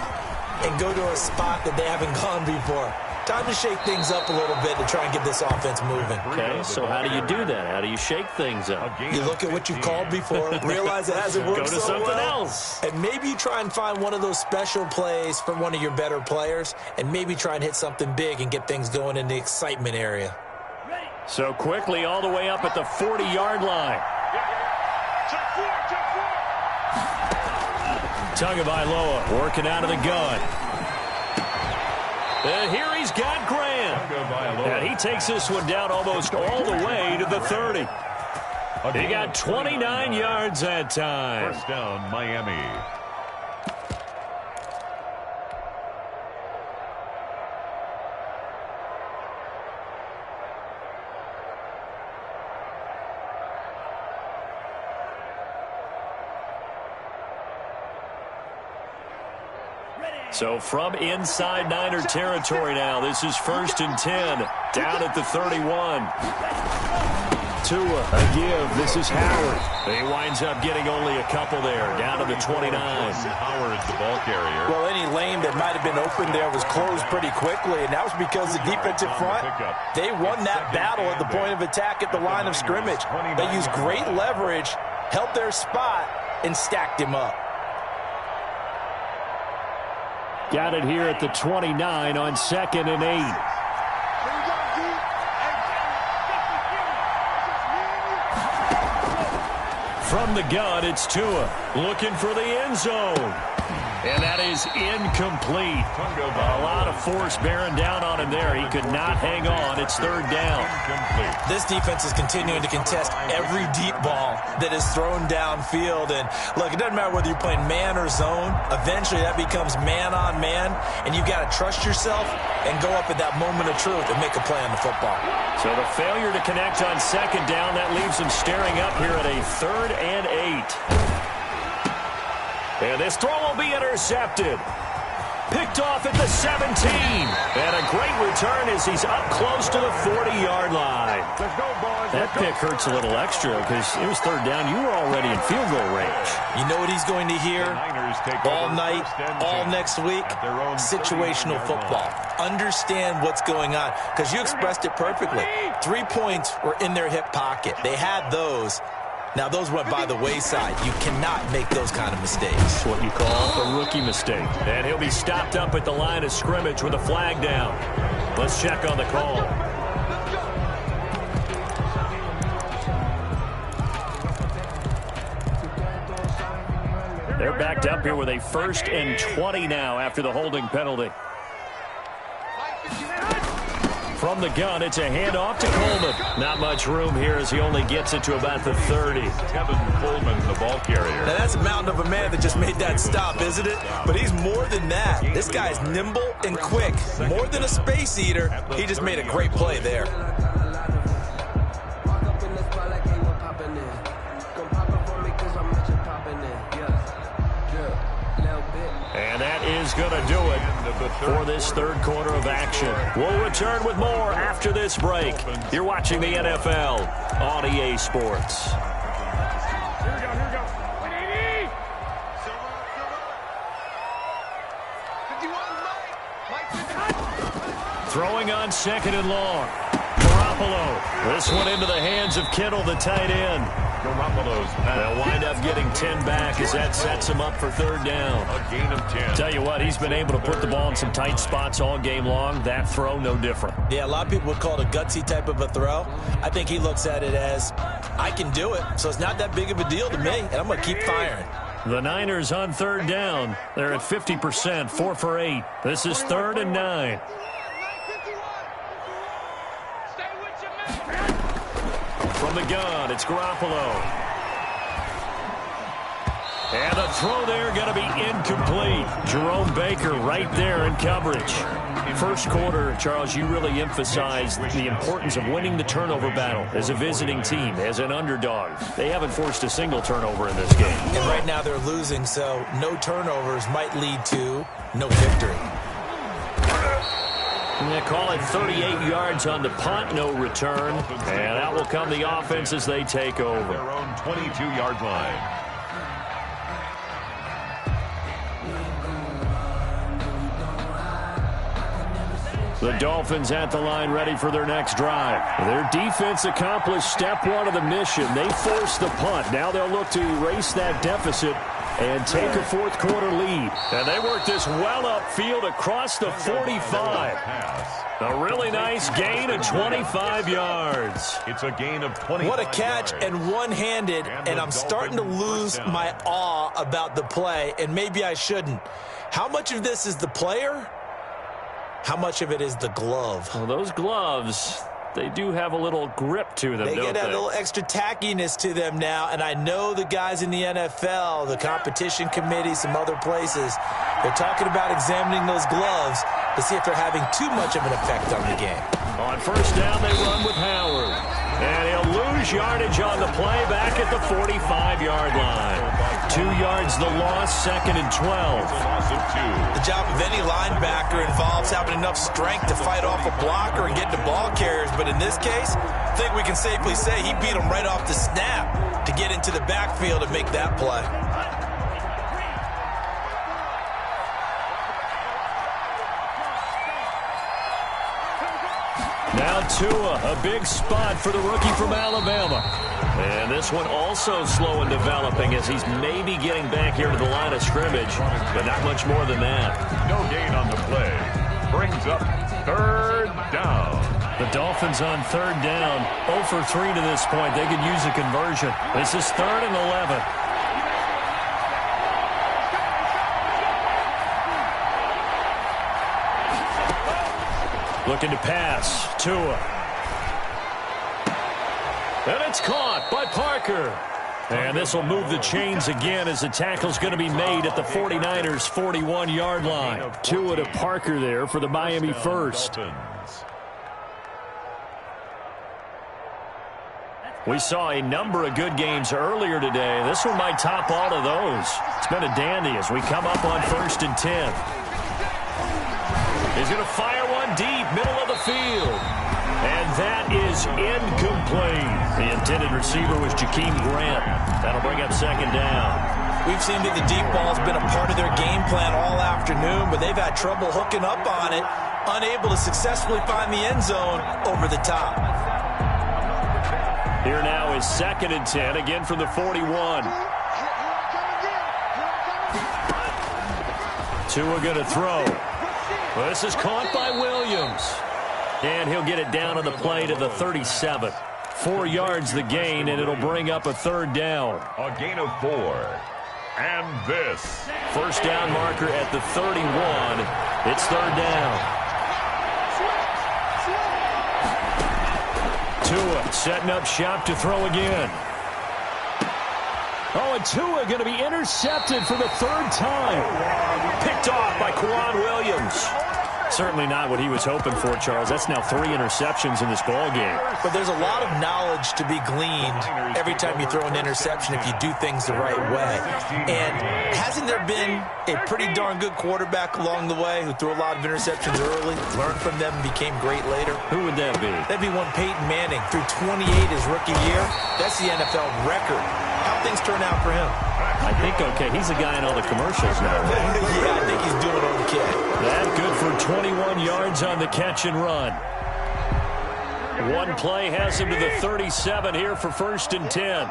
and go to a spot that they haven't gone before. Time to shake things up a little bit to try and get this offense moving. Okay, so how do you do that? How do you shake things up? You look at what you've called before, realize it hasn't worked so well. Go to something else. And maybe you try and find one of those special plays for one of your better players, and maybe try and hit something big and get things going in the excitement area. So quickly all the way up at the 40-yard line. Tagovailoa working out of the gun. And here he's got Graham. And he takes this one down almost all the way to the 30. He got 29 yards that time. 1st down, Miami. So from inside Niner territory now, this is 1st and 10, down at the 31. Tua, a give. This is Howard. He winds up getting only a couple there, down to the 29. Howard's the ball carrier. Well, any lane that might have been open there was closed pretty quickly, and that was because the defensive front, they won that battle at the point of attack at the line of scrimmage. They used great leverage, held their spot, and stacked him up. Got it here at the 29 on 2nd and 8. From the gun, it's Tua looking for the end zone. And that is incomplete. A lot of force bearing down on him there. He could not hang on. It's 3rd down. This defense is continuing to contest every deep ball that is thrown downfield. And look, it doesn't matter whether you're playing man or zone. Eventually that becomes man on man. And you've got to trust yourself and go up at that moment of truth and make a play on the football. So the failure to connect on 2nd down, that leaves him staring up here at a 3rd and 8. And this throw will be intercepted. Picked off at the 17. And a great return as he's up close to the 40-yard line. Let's go, boys. That pick hurts a little extra because it was 3rd down. You were already in field goal range. You know what he's going to hear all night, all next week? Situational football. Understand what's going on because you expressed it perfectly. 3 points were in their hip pocket. They had those. Now, those went by the wayside. You cannot make those kind of mistakes. That's what you call a rookie mistake. And he'll be stopped up at the line of scrimmage with a flag down. Let's check on the call. They're backed up here with a 1st and 20 now after the holding penalty. From the gun, it's a handoff to Coleman. Not much room here as he only gets it to about the 30. Tevin Coleman, the ball carrier. Now, that's a mountain of a man that just made that stop, isn't it? But he's more than that. This guy's nimble and quick. More than a space eater, he just made a great play there. And that is going to do it for this 3rd quarter of action. We'll return with more after this break. You're watching the NFL on EA Sports. Here we go. 180. Throwing on 2nd and long. Garoppolo. This one into the hands of Kittle, the tight end. Garoppolo's pass. They'll wind up getting 10 back as that sets him up for third down. A gain of 10. Tell you what, he's been able to put the ball in some tight spots all game long. That throw, no different. Yeah, a lot of people would call it a gutsy type of a throw. I think he looks at it as, I can do it, so it's not that big of a deal to me, and I'm going to keep firing. The Niners on third down. They're at 50%, 4 for 8. This is 3rd and 9. From the gun, it's Garoppolo. And the throw there going to be incomplete. Jerome Baker right there in coverage. First quarter, Charles, you really emphasized the importance of winning the turnover battle as a visiting team, as an underdog. They haven't forced a single turnover in this game. And right now they're losing, so no turnovers might lead to no victory. And they call it 38 yards on the punt, no return. And out will come the offense as they take over. Their own 22-yard line. The Dolphins at the line ready for their next drive. Their defense accomplished step one of the mission. They forced the punt. Now they'll look to erase that deficit and take a fourth quarter lead. And they work this well upfield across the 45. A really nice gain of 25 yards. It's a gain of 25. What a catch and one-handed, and I'm starting to lose my awe about the play, and maybe I shouldn't. How much of this is the player? How much of it is the glove? Well, those gloves, they do have a little grip to them, They don't get that they? little extra tackiness to them now, and I know the guys in the NFL, the competition committee, some other places, they're talking about examining those gloves to see if they're having too much of an effect on the game. On first down, they run with Howard. And he'll lose yardage on the play back at the 45-yard line. 2 yards the loss, 2nd and 12. Loss of 2. The job of any linebacker involves having enough strength to fight off a blocker and get to ball carriers, but in this case, I think we can safely say he beat him right off the snap to get into the backfield and make that play. Now Tua, a big spot for the rookie from Alabama. And this one also slow in developing as he's maybe getting back here to the line of scrimmage, but not much more than that. No gain on the play. Brings up third down. The Dolphins on third down, 0 for 3 to this point. They could use a conversion. This is 3rd and 11. Looking to pass. Tua. And it's caught by Parker. And this will move the chains again as the tackle's going to be made at the 49ers' 41-yard line. Tua to Parker there for the Miami first. We saw a number of good games earlier today. This one might top all of those. It's been a dandy as we come up on 1st and 10. He's going to fire one deep, middle of the field. And that is incomplete. The intended receiver was Jakeem Grant. That'll bring up 2nd down. We've seen that the deep ball has been a part of their game plan all afternoon, but they've had trouble hooking up on it, unable to successfully find the end zone over the top. Here now is 2nd and 10, again from the 41. Tua going to throw. Well, this is caught by Williams. And he'll get it down on the play to the 37. 4 yards the gain, and it'll bring up a 3rd down. A gain of 4. And this. First down marker at the 31. It's 3rd down. Tua setting up shop to throw again. Oh, and Tua going to be intercepted for the 3rd time. Picked off by Quan Williams. Certainly not what he was hoping for, Charles. That's now 3 interceptions in this ball game. But there's a lot of knowledge to be gleaned every time you throw an interception if you do things the right way. And hasn't there been a pretty darn good quarterback along the way who threw a lot of interceptions early, learned from them, and became great later? Who would that be? That'd be one Peyton Manning. Threw 28 his rookie year. That's the NFL record. How things turn out for him? I think okay. He's a guy in all the commercials now. Yeah, I think he's doing okay. That good for 21 yards on the catch and run. One play has him to the 37 here for 1st and 10.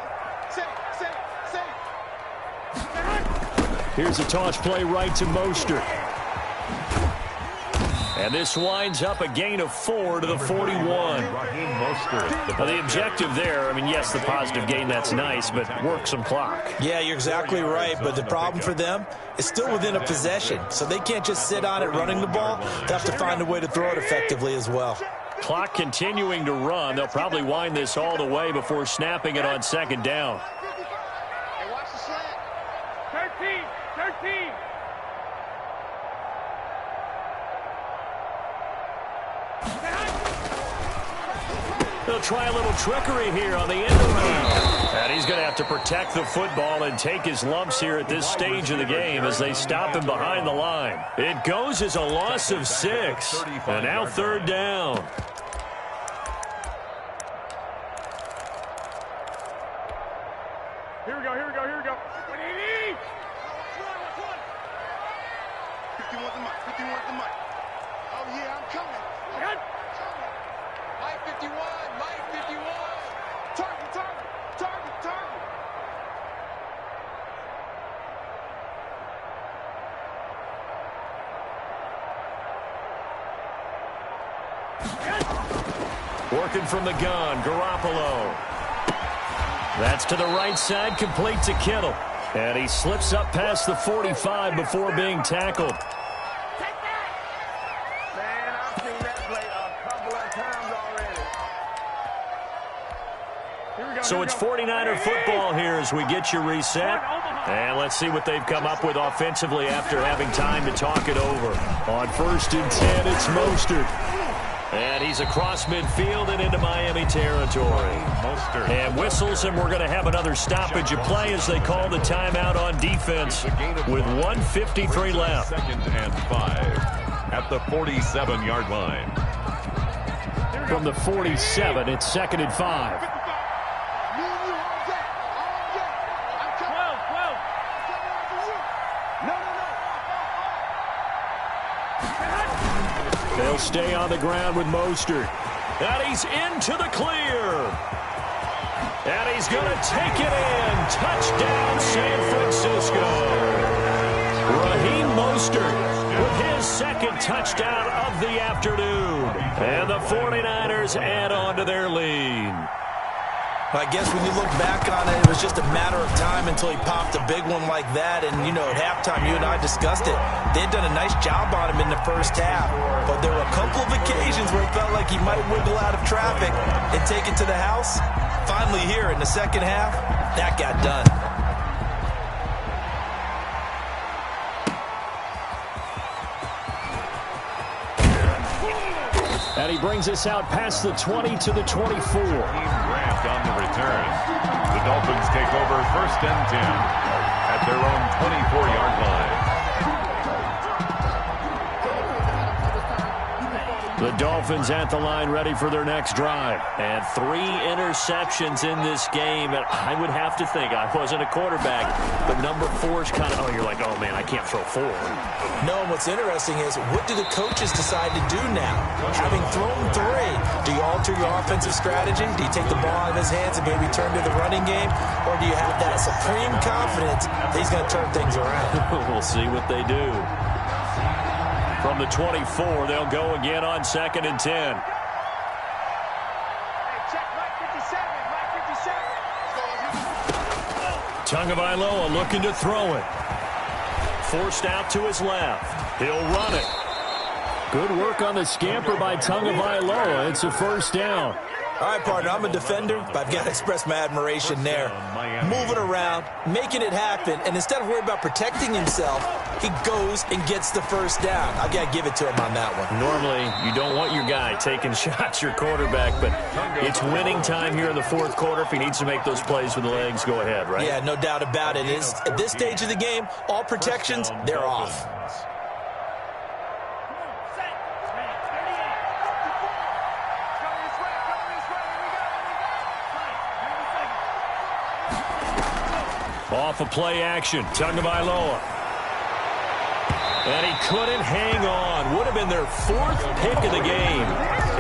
Here's a toss play right to Mostert. And this winds up a gain of 4 to the 41. Now, the objective there, I mean, yes, the positive gain, that's nice, but work some clock. Yeah, you're exactly right, but the problem for them is still within a possession, so they can't just sit on it running the ball. They have to find a way to throw it effectively as well. Clock continuing to run. They'll probably wind this all the way before snapping it on second down. Hey, watch the slant. 13. They'll try a little trickery here on the end around. And he's going to have to protect the football and take his lumps here at this stage of the game as they stop him behind the line. It goes as a loss of 6. And now third down. Here we go. 51 the mic. Oh, yeah, I'm coming. Mike 51. Target. Working from the gun, Garoppolo. That's to the right side, complete to Kittle. And he slips up past the 45 before being tackled. Man, I've seen that play a couple of times already. So it's 49er football here as we get you reset. And let's see what they've come up with offensively after having time to talk it over. On 1st and 10, it's Mostert. And he's across midfield and into Miami territory. And whistles, and we're going to have another stoppage of play as they call the timeout on defense with 1:53 left. 2nd and 5 at the 47-yard line. From the 47, it's 2nd and 5. They'll stay on the ground with Mostert. And he's into the clear. And he's going to take it in. Touchdown, San Francisco. Raheem Mostert with his 2nd touchdown of the afternoon. And the 49ers add on to their lead. I guess when you look back on it, it was just a matter of time until he popped a big one like that. And, you know, at halftime, you and I discussed it. They had done a nice job on him in the first half. But there were a couple of occasions where it felt like he might wiggle out of traffic and take it to the house. Finally here in the second half, that got done. And he brings us out past the 20 to the 24. Grant on the return. The Dolphins take over 1st and 10 at their own 24-yard line. The Dolphins at the line ready for their next drive. And 3 interceptions in this game. And I would have to think, I wasn't a quarterback, but number 4 is kind of, oh, you're like, oh, man, I can't throw 4. No, what's interesting is what do the coaches decide to do now? Having thrown 3, do you alter your offensive strategy? Do you take the ball out of his hands and maybe turn to the running game? Or do you have that supreme confidence that he's going to turn things around? We'll see what they do. From the 24, they'll go again on 2nd and 10. Hey, check Mike 57. Tagovailoa looking to throw it. Forced out to his left. He'll run it. Good work on the scamper by Tagovailoa. It's a 1st down. All right, partner, I'm a defender, but I've got to express my admiration there. Moving around, making it happen, and instead of worrying about protecting himself, he goes and gets the 1st down. I've got to give it to him on that one. Normally, you don't want your guy taking shots, your quarterback, but it's winning time here in the 4th quarter. If he needs to make those plays with the legs, go ahead, right? Yeah, no doubt about it. At this stage of the game, all protections, they're off. Off of play action, Tagovailoa. And he couldn't hang on. Would have been their 4th pick of the game.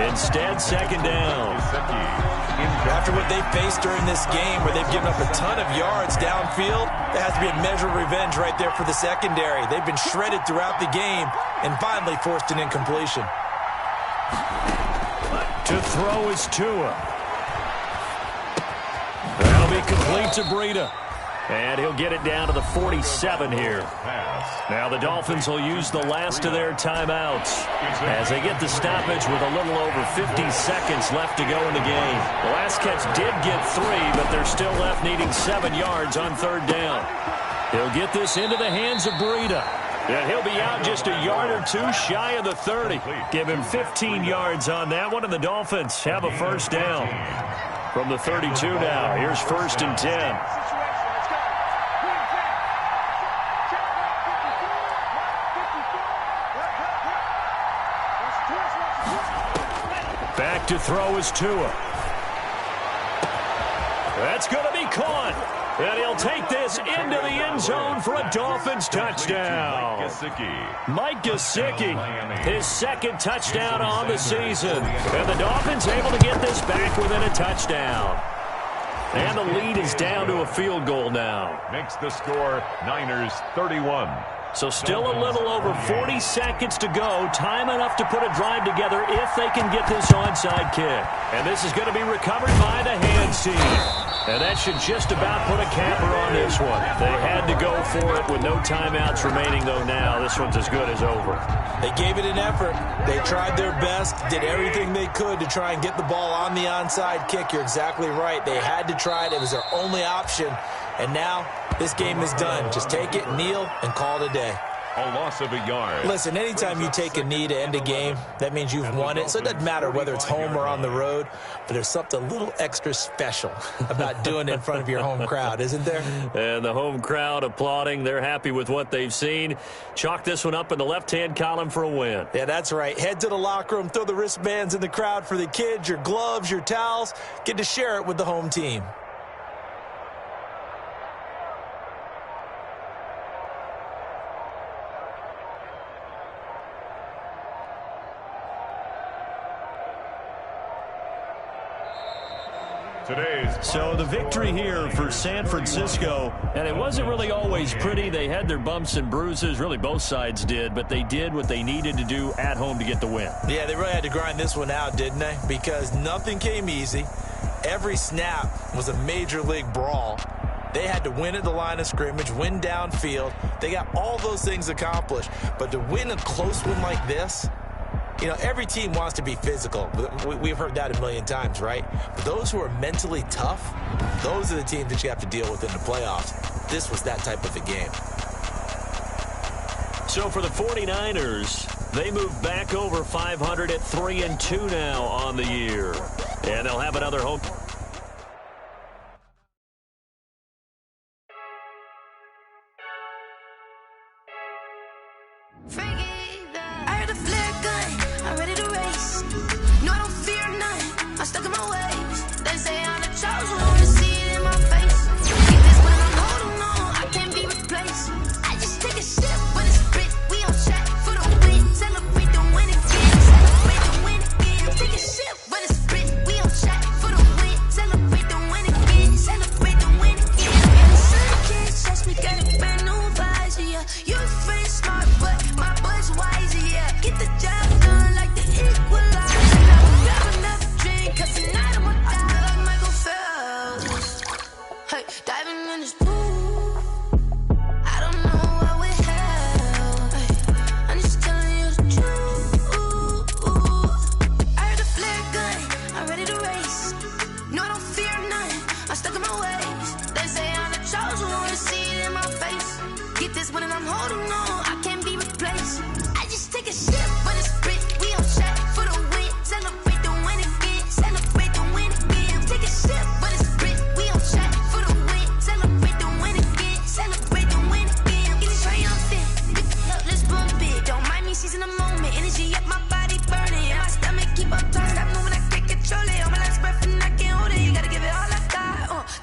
Instead, 2nd down. After what they faced during this game, where they've given up a ton of yards downfield, there has to be a measure of revenge right there for the secondary. They've been shredded throughout the game and finally forced an incompletion. To throw is Tua. That'll be complete to Breida. And he'll get it down to the 47 here. Now the Dolphins will use the last of their timeouts as they get the stoppage with a little over 50 seconds left to go in the game. The last catch did get 3, but they're still left needing 7 yards on 3rd down. He'll get this into the hands of Breida. And he'll be out just a yard or 2 shy of the 30. Give him 15 yards on that one, and the Dolphins have a 1st down. From the 32 now, here's 1st and 10. Back to throw is Tua. That's going to be caught. And he'll take this into the end zone for a Dolphins touchdown. Mike Gesicki, his 2nd touchdown on the season. And the Dolphins able to get this back within a touchdown. And the lead is down to a field goal now. Makes the score Niners 31. So still a little over 40 seconds to go. Time enough to put a drive together if they can get this onside kick. And this is going to be recovered by the hands team. And that should just about put a capper on this one. They had to go for it with no timeouts remaining, though now this one's as good as over. They gave it an effort. They tried their best, did everything they could to try and get the ball on the onside kick. You're exactly right. They had to try it. It was their only option. And now this game is done. Just take it, kneel, and call it a day. A loss of a yard. Listen, anytime you take a knee to end a game, that means you've won it. So it doesn't matter whether it's home or on the road, but there's something a little extra special about doing it in front of your home crowd, isn't there? And the home crowd applauding. They're happy with what they've seen. Chalk this one up in the left-hand column for a win. Yeah, that's right. Head to the locker room, throw the wristbands in the crowd for the kids, your gloves, your towels. Get to share it with the home team. So the victory here for San Francisco, and it wasn't really always pretty. They had their bumps and bruises, really both sides did, but they did what they needed to do at home to get the win. Yeah, they really had to grind this one out, didn't they? Because nothing came easy. Every snap was a major league brawl. They had to win at the line of scrimmage, win downfield. They got all those things accomplished. But to win a close one like this, you know, every team wants to be physical. We've heard that a million times, right? But those who are mentally tough, those are the teams that you have to deal with in the playoffs. This was that type of a game. So for the 49ers, they move back over 500 at 3-2 now on the year. And they'll have another home.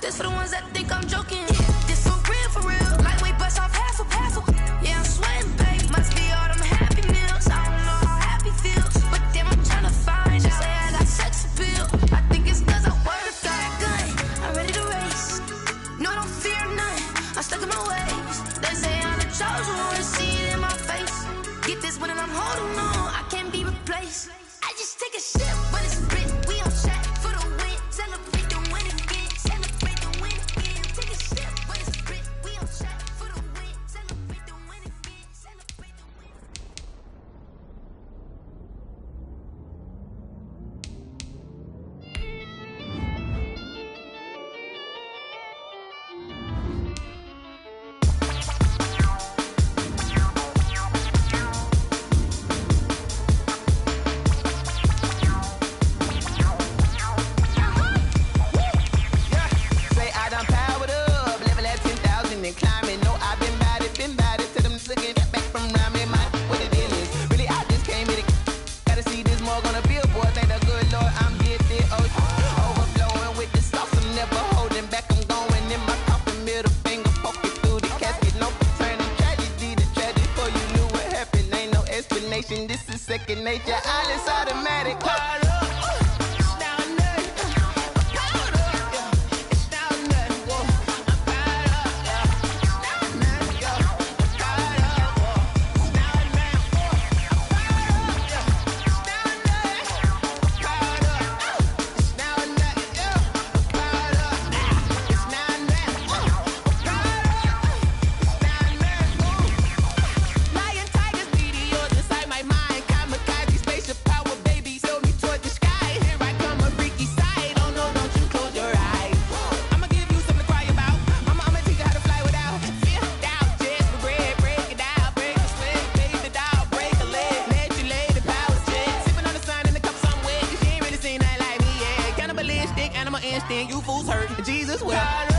This for the ones that think I'm joking. This for real, for real. Lightweight bust off half a. Yeah, I'm sweating, babe. Must be holding on, I can't be replaced. I just take a sip, but it's split. We on shot for the win. Celebrate the win again. Celebrate the win again. Take a sip, but it's split. We on shot for the win. Celebrate the win again. Celebrate the win. Say I done powered up, level at 10,000 and climbing. No, I've been bad it. Tell them looking back from around me, man. What the deal is? Really, I just came here to gotta see this more on a billboard. Thank the good Lord, I'm gifted. Oh, overflowing with the sauce. I'm never holding back. I'm going in my coffin, middle finger poking through the casket. No turning tragedy to tragedy. Before you knew what happened, ain't no explanation. This is second nature. All is automatic. Powered up. It's now nothing. Powered up. Yeah. It's now nothing. Whoa. I'm powered up. Yeah. It's now nothing. Yeah. Powered up. Whoa. It's now nothing. Whoa. I'm powered up. Yeah. It's now nothing. Powered up. It's now nothing. Yeah. Powered up. It's now nothing. Powered up. It's now nothing. Lion, tigers, meteors inside my mind. Kamikaze, spaceship power, baby, sail me toward the sky. Here I come, a freaky side. Oh no, don't you close your eyes. I'ma give you something to cry about. I'ma teach you how to fly without fear. Doubt, just for bread, break it down, break a sweat, baby, the doll, break a leg, let you lay the power jet. Sipping on the sun in the cup somewhere, 'cause you ain't really seen nothing like me, yeah. Cannibalistic, animal instinct, you fools hurt. Jesus will.